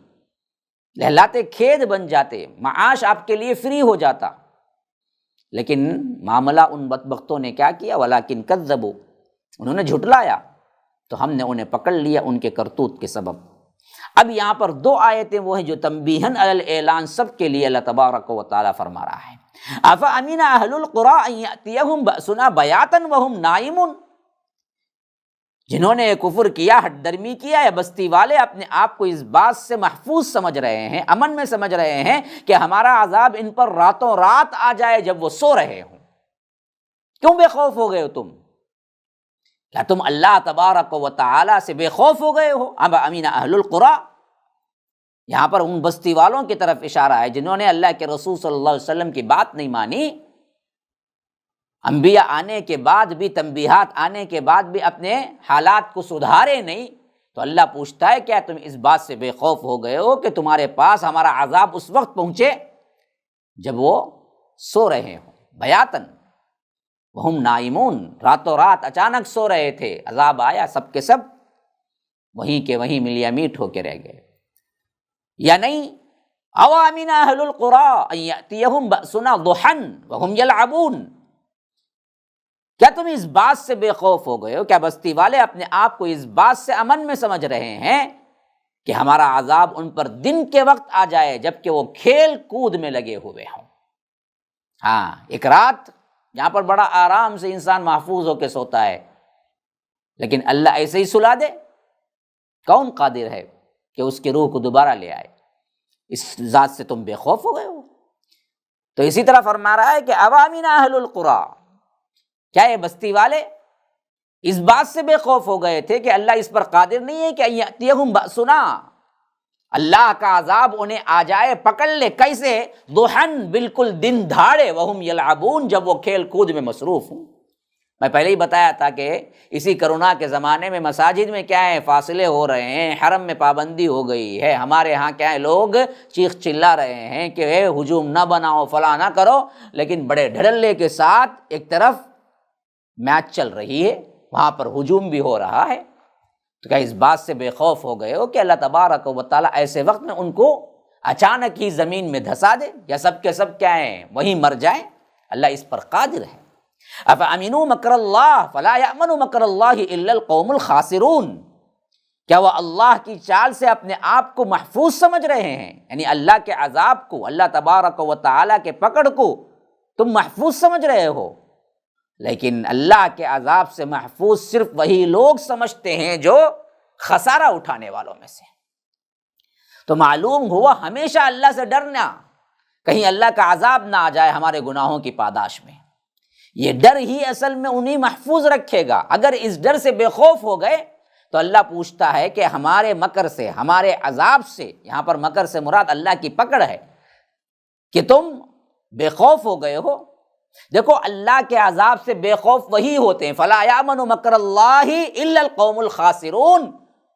S1: لہلاتے کھیت بن جاتے، معاش آپ کے لیے فری ہو جاتا۔ لیکن معاملہ ان بدبختوں نے کیا کیا؟ وَلَٰكِن كَذَّبُوا، انہوں نے جھٹلایا، تو ہم نے انہیں پکڑ لیا ان کے کرتوت کے سبب۔ اب یہاں پر دو آیتیں وہ ہیں جو تنبیہاً علی الاعلان سب کے لیے اللہ تبارک و تعالیٰ فرما رہا ہے۔ أَفَأَمِنَ أَهْلُ الْقُرَىٰ أَن يَأْتِيَهُمْ بَأْسُنَا بَيَاتًا وَهُمْ نَائِمُونَ، جنہوں نے کفر کیا، ہٹ درمی کیا، یا بستی والے اپنے آپ کو اس بات سے محفوظ سمجھ رہے ہیں، امن میں سمجھ رہے ہیں کہ ہمارا عذاب ان پر راتوں رات آ جائے جب وہ سو رہے ہوں۔ کیوں بے خوف ہو گئے ہو تم؟ کیا تم اللہ تبارک و تعالیٰ سے بے خوف ہو گئے ہو؟ اب امین اہل القریٰ، یہاں پر ان بستی والوں کی طرف اشارہ ہے جنہوں نے اللہ کے رسول صلی اللہ علیہ وسلم کی بات نہیں مانی، انبیاء آنے کے بعد بھی، تنبیہات آنے کے بعد بھی اپنے حالات کو سدھارے نہیں۔ تو اللہ پوچھتا ہے کیا تم اس بات سے بے خوف ہو گئے ہو کہ تمہارے پاس ہمارا عذاب اس وقت پہنچے جب وہ سو رہے ہوں؟ بیاتن وہم نائمون، راتوں رات اچانک سو رہے تھے، عذاب آیا، سب کے سب وہیں کے وہیں ملیا میٹ ہو کے رہ گئے۔ یا نہیں، او امن اہل القریٰ ان یأتیہم بأسنا ضحی وہم یلعبون، کیا تم اس بات سے بے خوف ہو گئے ہو؟ کیا بستی والے اپنے آپ کو اس بات سے امن میں سمجھ رہے ہیں کہ ہمارا عذاب ان پر دن کے وقت آ جائے جبکہ وہ کھیل کود میں لگے ہوئے ہوں؟ ہاں، ایک رات یہاں پر بڑا آرام سے انسان محفوظ ہو کے سوتا ہے، لیکن اللہ ایسے ہی سلا دے؟ کون قادر ہے کہ اس کی روح کو دوبارہ لے آئے؟ اس ذات سے تم بے خوف ہو گئے ہو؟ تو اسی طرح فرما رہا ہے کہ اوامین اہل القریٰ، کیا یہ بستی والے اس بات سے بے خوف ہو گئے تھے کہ اللہ اس پر قادر نہیں ہے کہ ان یأتیہم بأسنا، اللہ کا عذاب انہیں آ جائے، پکڑ لے؟ کیسے؟ ضحی، بالکل دن دھاڑے، وہم یلعبون، جب وہ کھیل کود میں مصروف ہوں۔ میں پہلے ہی بتایا تھا کہ اسی کرونا کے زمانے میں مساجد میں کیا ہے، فاصلے ہو رہے ہیں، حرم میں پابندی ہو گئی ہے، ہمارے ہاں کیا ہے، لوگ چیخ چلا رہے ہیں کہ ہجوم نہ بناؤ، فلاں نہ کرو، لیکن بڑے ڈھڑلے کے ساتھ ایک طرف میچ چل رہی ہے، وہاں پر ہجوم بھی ہو رہا ہے۔ تو کیا اس بات سے بے خوف ہو گئے ہو کہ اللہ تبارک و تعالیٰ ایسے وقت میں ان کو اچانک ہی زمین میں دھسا دے، یا سب کے سب کیا ہیں، وہیں مر جائیں؟ اللہ اس پر قادر ہے۔ افامنوا مکر اللہ فلا یأمن مکر اللہ الا القوم الخاسرون، کیا وہ اللہ کی چال سے اپنے آپ کو محفوظ سمجھ رہے ہیں؟ یعنی اللہ کے عذاب کو، اللہ تبارک و تعالیٰ کے پکڑ کو تم محفوظ سمجھ رہے ہو؟ لیکن اللہ کے عذاب سے محفوظ صرف وہی لوگ سمجھتے ہیں جو خسارہ اٹھانے والوں میں سے۔ تو معلوم ہوا ہمیشہ اللہ سے ڈرنا، کہیں اللہ کا عذاب نہ آ جائے ہمارے گناہوں کی پاداش میں۔ یہ ڈر ہی اصل میں انہیں محفوظ رکھے گا۔ اگر اس ڈر سے بے خوف ہو گئے تو اللہ پوچھتا ہے کہ ہمارے مکر سے، ہمارے عذاب سے، یہاں پر مکر سے مراد اللہ کی پکڑ ہے، کہ تم بے خوف ہو گئے ہو۔ دیکھو، اللہ کے عذاب سے بے خوف وہی ہوتے ہیں، فلا یامن مکر اللہ الا القوم الخاسرون،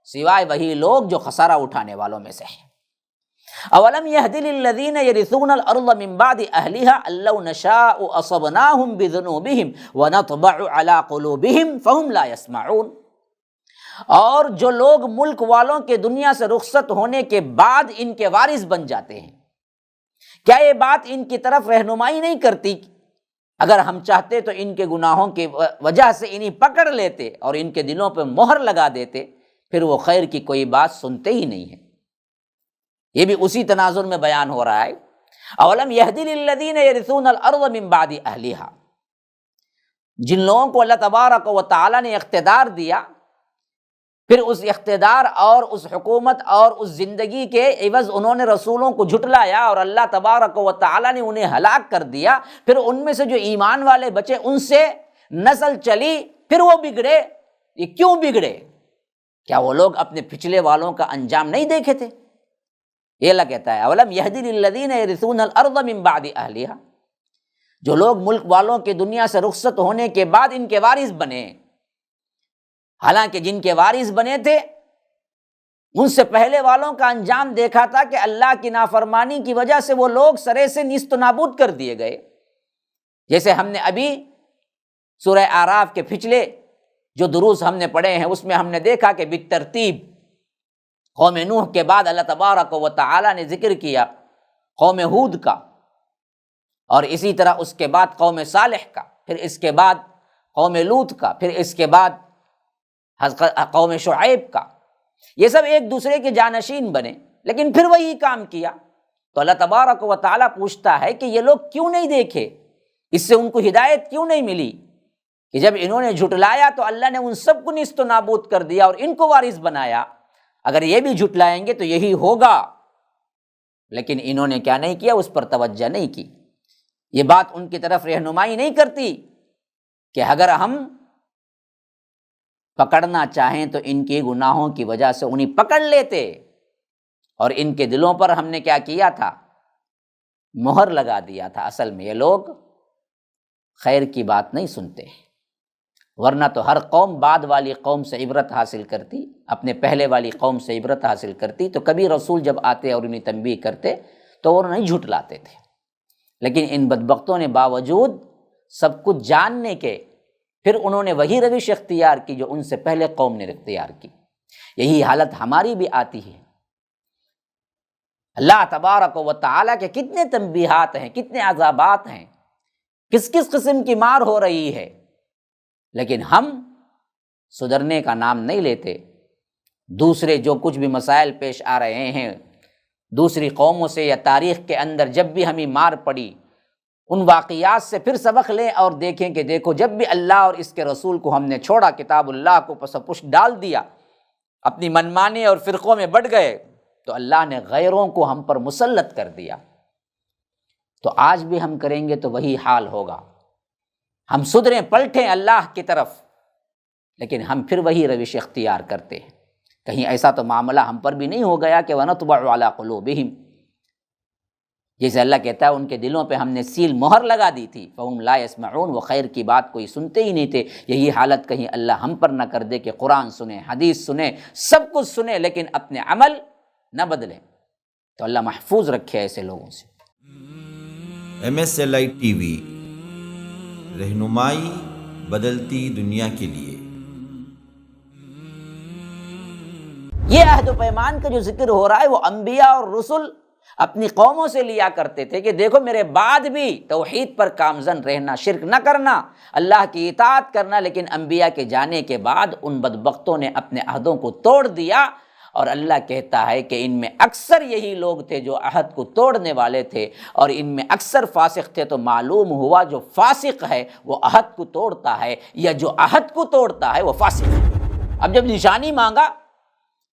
S1: سوائے وہی لوگ جو خسارہ اٹھانے والوں میں سے ہیں۔ اولم یہد للذین یرثون الارض من بعد اہلها ان لو نشاء اصبناهم بذنوبهم ونطبع على قلوبهم فهم لا يسمعون، اور جو لوگ ملک والوں کے دنیا سے رخصت ہونے کے بعد ان کے وارث بن جاتے ہیں، کیا یہ بات ان کی طرف رہنمائی نہیں کرتی؟ اگر ہم چاہتے تو ان کے گناہوں کی وجہ سے انہیں پکڑ لیتے اور ان کے دلوں پہ مہر لگا دیتے، پھر وہ خیر کی کوئی بات سنتے ہی نہیں ہیں۔ یہ بھی اسی تناظر میں بیان ہو رہا ہے۔ اولم یہد للذین یرثون الارض من بعد اہلها، جن لوگوں کو اللہ تبارک و تعالیٰ نے اقتدار دیا، پھر اس اقتدار اور اس حکومت اور اس زندگی کے عوض انہوں نے رسولوں کو جھٹلایا اور اللہ تبارک و تعالیٰ نے انہیں ہلاک کر دیا، پھر ان میں سے جو ایمان والے بچے ان سے نسل چلی، پھر وہ بگڑے۔ یہ کیوں بگڑے؟ کیا وہ لوگ اپنے پچھلے والوں کا انجام نہیں دیکھے تھے؟ یہ اللہ کہتا ہے اولم یہد للذین یرثون الارض من بعد اہلها، جو لوگ ملک والوں کے دنیا سے رخصت ہونے کے بعد ان کے وارث بنے، حالانکہ جن کے وارث بنے تھے ان سے پہلے والوں کا انجام دیکھا تھا کہ اللہ کی نافرمانی کی وجہ سے وہ لوگ سرے سے نیست و نابود کر دیے گئے۔ جیسے ہم نے ابھی سورہ اعراف کے پچھلے جو دروس ہم نے پڑھے ہیں اس میں ہم نے دیکھا کہ بالترتیب قوم نوح کے بعد اللہ تبارک و تعالی نے ذکر کیا قوم ہود کا، اور اسی طرح اس کے بعد قوم صالح کا، پھر اس کے بعد قوم لوط کا، پھر اس کے بعد قوم شعیب کا۔ یہ سب ایک دوسرے کے جانشین بنے لیکن پھر وہی کام کیا۔ تو اللہ تبارک و تعالیٰ پوچھتا ہے کہ یہ لوگ کیوں نہیں دیکھے، اس سے ان کو ہدایت کیوں نہیں ملی کہ جب انہوں نے جھٹلایا تو اللہ نے ان سب کو نیست و نابود کر دیا اور ان کو وارث بنایا۔ اگر یہ بھی جھٹلائیں گے تو یہی ہوگا، لیکن انہوں نے کیا نہیں کیا، اس پر توجہ نہیں کی۔ یہ بات ان کی طرف رہنمائی نہیں کرتی کہ اگر ہم پکڑنا چاہیں تو ان کے گناہوں کی وجہ سے انہیں پکڑ لیتے، اور ان کے دلوں پر ہم نے کیا کیا تھا، مہر لگا دیا تھا۔ اصل میں یہ لوگ خیر کی بات نہیں سنتے، ورنہ تو ہر قوم بعد والی قوم سے عبرت حاصل کرتی، اپنے پہلے والی قوم سے عبرت حاصل کرتی، تو کبھی رسول جب آتے اور انہیں تنبیہ کرتے تو وہ نہیں جھٹلاتے تھے۔ لیکن ان بدبختوں نے باوجود سب کچھ جاننے کے پھر انہوں نے وہی روش اختیار کی جو ان سے پہلے قوم نے اختیار کی۔ یہی حالت ہماری بھی آتی ہے۔ اللہ تبارک و تعالیٰ کے کتنے تنبیہات ہیں، کتنے عذابات ہیں، کس کس قسم کی مار ہو رہی ہے، لیکن ہم سدھرنے کا نام نہیں لیتے۔ دوسرے جو کچھ بھی مسائل پیش آ رہے ہیں دوسری قوموں سے یا تاریخ کے اندر، جب بھی ہمیں مار پڑی ان واقعات سے پھر سبق لیں اور دیکھیں کہ دیکھو جب بھی اللہ اور اس کے رسول کو ہم نے چھوڑا، کتاب اللہ کو پس پش ڈال دیا، اپنی منمانی اور فرقوں میں بٹ گئے، تو اللہ نے غیروں کو ہم پر مسلط کر دیا۔ تو آج بھی ہم کریں گے تو وہی حال ہوگا، ہم سدھریں پلٹیں اللہ کی طرف، لیکن ہم پھر وہی روش اختیار کرتے ہیں۔ کہیں ایسا تو معاملہ ہم پر بھی نہیں ہو گیا کہ وَنَطْبَعُ عَلَىٰ قُلُوبِهِمْ، جیسے اللہ کہتا ہے ان کے دلوں پہ ہم نے سیل مہر لگا دی تھی، فَهُمْ لَا يَسْمَعُونَ، وہ خیر کی بات کوئی سنتے ہی نہیں تھے۔ یہی حالت کہیں اللہ ہم پر نہ کر دے کہ قرآن سنیں، حدیث سنیں، سب کچھ سنیں لیکن اپنے عمل نہ بدلیں۔ تو اللہ محفوظ رکھے ایسے لوگوں سے۔
S2: MSLI TV، رہنمائی بدلتی دنیا کے لیے۔
S1: یہ عہد و پیمان کا جو ذکر ہو رہا ہے وہ انبیاء اور رسل اپنی قوموں سے لیا کرتے تھے کہ دیکھو میرے بعد بھی توحید پر کامزن رہنا، شرک نہ کرنا، اللہ کی اطاعت کرنا، لیکن انبیاء کے جانے کے بعد ان بدبختوں نے اپنے عہدوں کو توڑ دیا، اور اللہ کہتا ہے کہ ان میں اکثر یہی لوگ تھے جو عہد کو توڑنے والے تھے، اور ان میں اکثر فاسق تھے۔ تو معلوم ہوا جو فاسق ہے وہ عہد کو توڑتا ہے، یا جو عہد کو توڑتا ہے وہ فاسق ہے۔ اب جب نشانی مانگا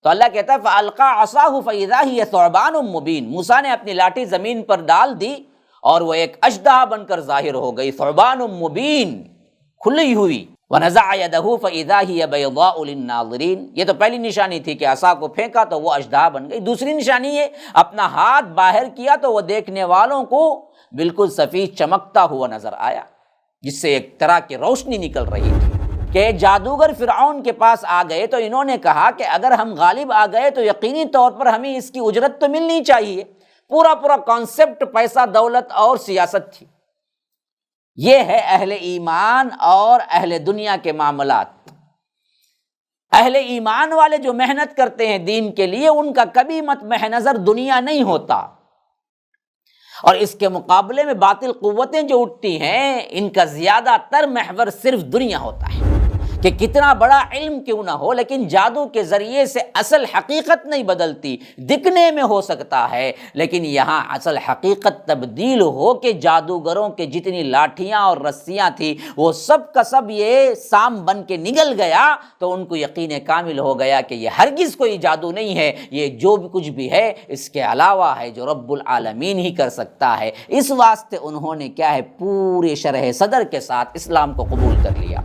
S1: تو اللہ کہتا ہے فَأَلْقَىٰ عَصَاهُ فَإِذَا هِيَ ثُعْبَانٌ مُّبِينٌ، موسیٰ نے اپنی لاٹھی زمین پر ڈال دی اور وہ ایک اژدہا بن کر ظاہر ہو گئی، ثعبان مبین، کھلی ہوئی۔ وَنَزَعَ يَدَهُ فَإِذَا هِيَ بَيْضَاءُ لِلنَّاظِرِينَ، یہ تو پہلی نشانی تھی کہ عصا کو پھینکا تو وہ اژدہا بن گئی۔ دوسری نشانی یہ اپنا ہاتھ باہر کیا تو وہ دیکھنے والوں کو بالکل سفید چمکتا ہوا نظر آیا، جس سے ایک طرح کی روشنی نکل رہی تھی کہ جادوگر فرعون کے پاس آ گئے تو انہوں نے کہا کہ اگر ہم غالب آ گئے تو یقینی طور پر ہمیں اس کی اجرت تو ملنی چاہیے۔ پورا کانسیپٹ پیسہ، دولت اور سیاست تھی۔ یہ ہے اہل ایمان اور اہل دنیا کے معاملات۔ اہل ایمان والے جو محنت کرتے ہیں دین کے لیے، ان کا کبھی مطمع نظر دنیا نہیں ہوتا، اور اس کے مقابلے میں باطل قوتیں جو اٹھتی ہیں ان کا زیادہ تر محور صرف دنیا ہوتا ہے، کہ کتنا بڑا علم کیوں نہ ہو لیکن جادو کے ذریعے سے اصل حقیقت نہیں بدلتی، دکھنے میں ہو سکتا ہے لیکن یہاں اصل حقیقت تبدیل ہو کہ جادوگروں کے جتنی لاٹھیاں اور رسیاں تھیں وہ سب کا سب یہ سام بن کے نگل گیا، تو ان کو یقین کامل ہو گیا کہ یہ ہرگز کوئی جادو نہیں ہے، یہ جو بھی کچھ بھی ہے اس کے علاوہ ہے جو رب العالمین ہی کر سکتا ہے۔ اس واسطے انہوں نے کیا ہے، پورے شرح صدر کے ساتھ اسلام کو قبول کر لیا۔